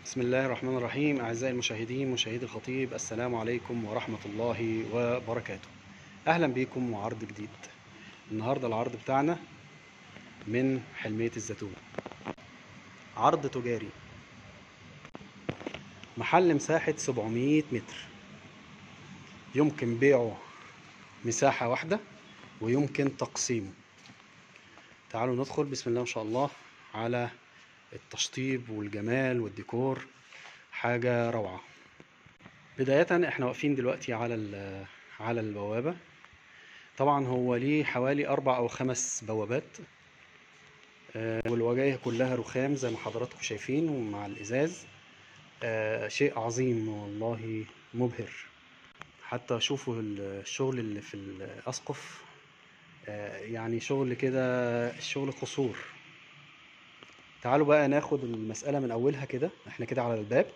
بسم الله الرحمن الرحيم. أعزائي المشاهدين مشاهدي الخطيب، السلام عليكم ورحمة الله وبركاته. أهلا بكم وعرض جديد. النهاردة العرض بتاعنا من حلمية الزيتون، عرض تجاري، محل مساحة 700 متر، يمكن بيعه مساحة واحدة ويمكن تقسيمه. تعالوا ندخل بسم الله ما شاء الله على التشطيب والجمال والديكور، حاجة روعة. بداية احنا واقفين دلوقتي على البوابة. طبعا هو ليه حوالي 4 أو 5 بوابات، والواجهة كلها رخام زي ما حضراتكم شايفين ومع الإزاز. شيء عظيم والله، مبهر. حتى شوفوا الشغل اللي في الأسقف، يعني شغل كده، شغل قصور. تعالوا بقى ناخد المسألة من أولها كده. احنا كده على الباب.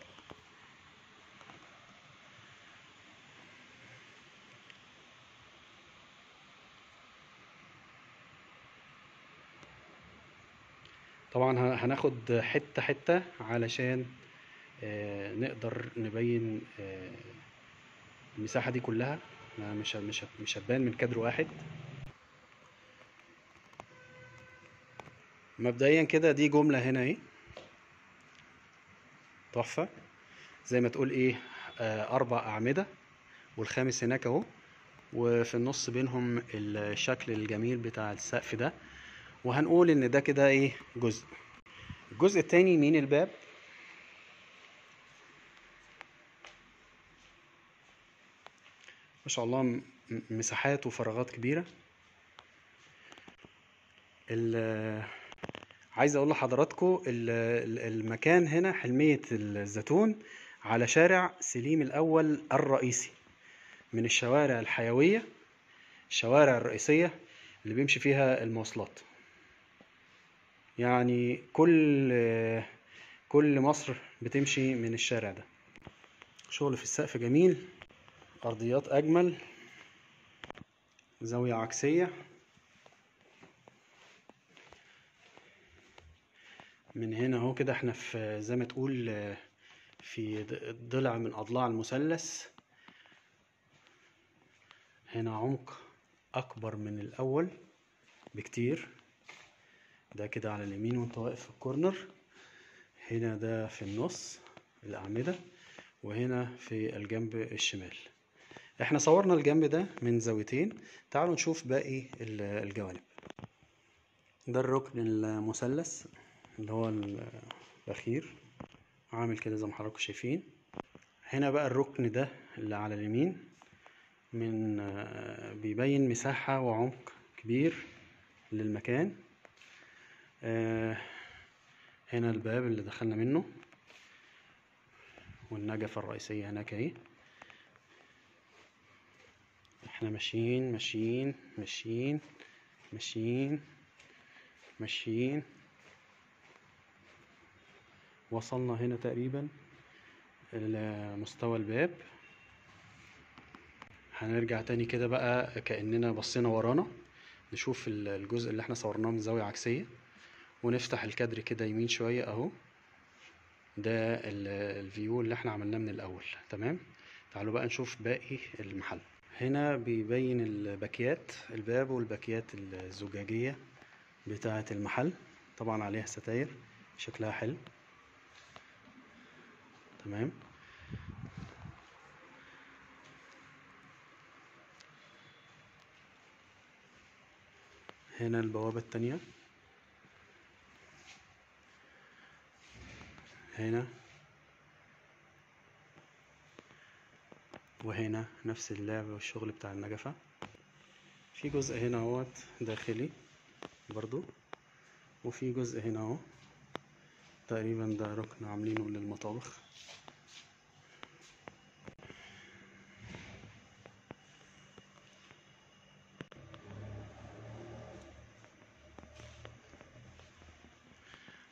طبعا هناخد حتة حتة علشان نقدر نبين المساحة دي كلها. مش هتبان من كادر واحد. مبدئيا كده دي جملة هنا اهي، تحفة. زي ما تقول ايه، 4 أعمدة والخامس هناك اهو، وفي النص بينهم الشكل الجميل بتاع السقف ده. وهنقول ان ده كده ايه، الجزء التاني من الباب. ما شاء الله، مساحات وفراغات كبيرة. عايز اقول لحضراتكم المكان هنا حلمية الزيتون على شارع سليم الاول الرئيسي، من الشوارع الحيوية، الشوارع الرئيسية اللي بيمشي فيها المواصلات. يعني كل مصر بتمشي من الشارع ده. شغل في السقف جميل، ارضيات اجمل، زاوية عكسية. من هنا اهو كده احنا في زي ما تقول في ضلع من اضلاع المثلث. هنا عمق اكبر من الاول بكتير. ده كده على اليمين وانت واقف في الكورنر. هنا ده في النص الاعمدة، وهنا في الجنب الشمال. احنا صورنا الجنب ده من زاويتين. تعالوا نشوف باقي الجوانب. ده الركن المثلث اللي هو الاخير، عامل كده زي ما حضراتكم شايفين. هنا بقى الركن ده اللي على اليمين، من بيبين مساحة وعمق كبير للمكان. هنا الباب اللي دخلنا منه، والنجفة الرئيسية هناك اهي. احنا ماشيين ماشيين ماشيين ماشيين ماشيين، وصلنا هنا تقريبا لمستوى الباب. هنرجع تاني كده بقى كأننا بصينا ورانا، نشوف الجزء اللي احنا صورناه من زاوية عكسية، ونفتح الكادر كده يمين شوية اهو. ده الفيو اللي احنا عملناه من الاول. تمام. تعالوا بقى نشوف باقي المحل. هنا بيبين الباكيات، الباب والباكيات الزجاجية بتاعة المحل. طبعا عليها ستاير، شكلها حلو. تمام. هنا البوابة التانية. هنا وهنا نفس اللعب والشغل بتاع النجفة. في جزء هنا اهوت داخلي برضو، وفي جزء هنا اهو تقريبا ده ركن عاملينه للمطابخ.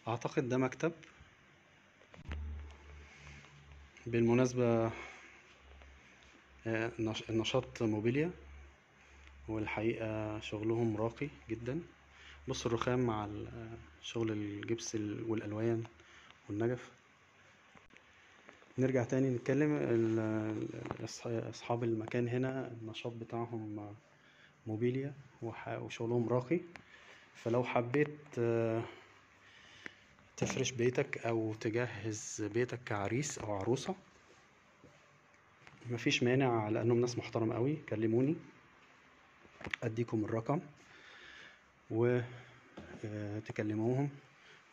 اعتقد ده مكتب بالمناسبة. النشاط موبيليا، والحقيقة شغلهم راقي جدا. بص الرخام مع شغل الجبس والألوان والنجف. نرجع تاني نتكلم. أصحاب المكان هنا النشاط بتاعهم موبيليا وشغلهم راقي. فلو حبيت تفرش بيتك أو تجهز بيتك كعريس أو عروسة، مفيش مانع، لأنهم ناس محترمة قوي. كلموني أديكم الرقم وتكلموهم.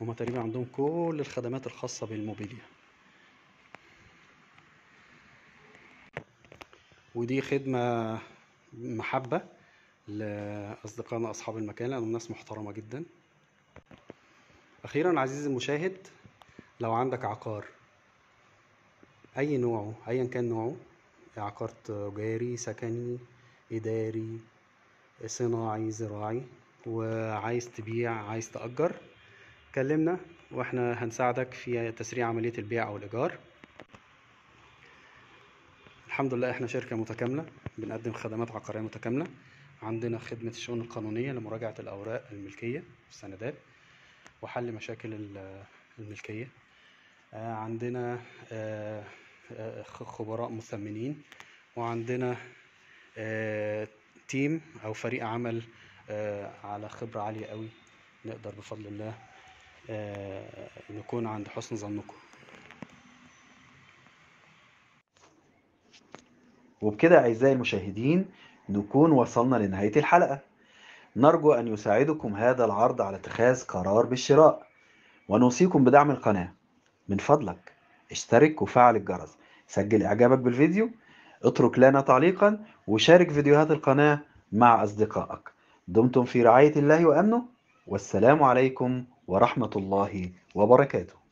هما تقريبا عندهم كل الخدمات الخاصة بالموبيليا. ودي خدمة محبة لأصدقائنا أصحاب المكان، لأنهم ناس محترمة جدا. أخيرا عزيزي المشاهد، لو عندك عقار أي نوعه أيا كان نوعه، عقار تجاري، سكني، إداري، صناعي، زراعي، وعايز تبيع، عايز تأجر، كلمنا واحنا هنساعدك في تسريع عملية البيع أو الإيجار. الحمد لله احنا شركة متكاملة بنقدم خدمات عقارية متكاملة. عندنا خدمة الشؤون القانونية لمراجعة الأوراق الملكية والسندات وحل مشاكل الملكية. عندنا خبراء مثمنين، وعندنا تيم أو فريق عمل على خبرة عالية قوي. نقدر بفضل الله نكون عند حسن ظنكم. وبكده أعزائي المشاهدين نكون وصلنا لنهاية الحلقة. نرجو أن يساعدكم هذا العرض على اتخاذ قرار بالشراء، ونوصيكم بدعم القناة. من فضلك اشترك وفعل الجرس، سجل إعجابك بالفيديو، اترك لنا تعليقا، وشارك فيديوهات القناة مع أصدقائك. دمتم في رعاية الله وأمنه، والسلام عليكم ورحمة الله وبركاته.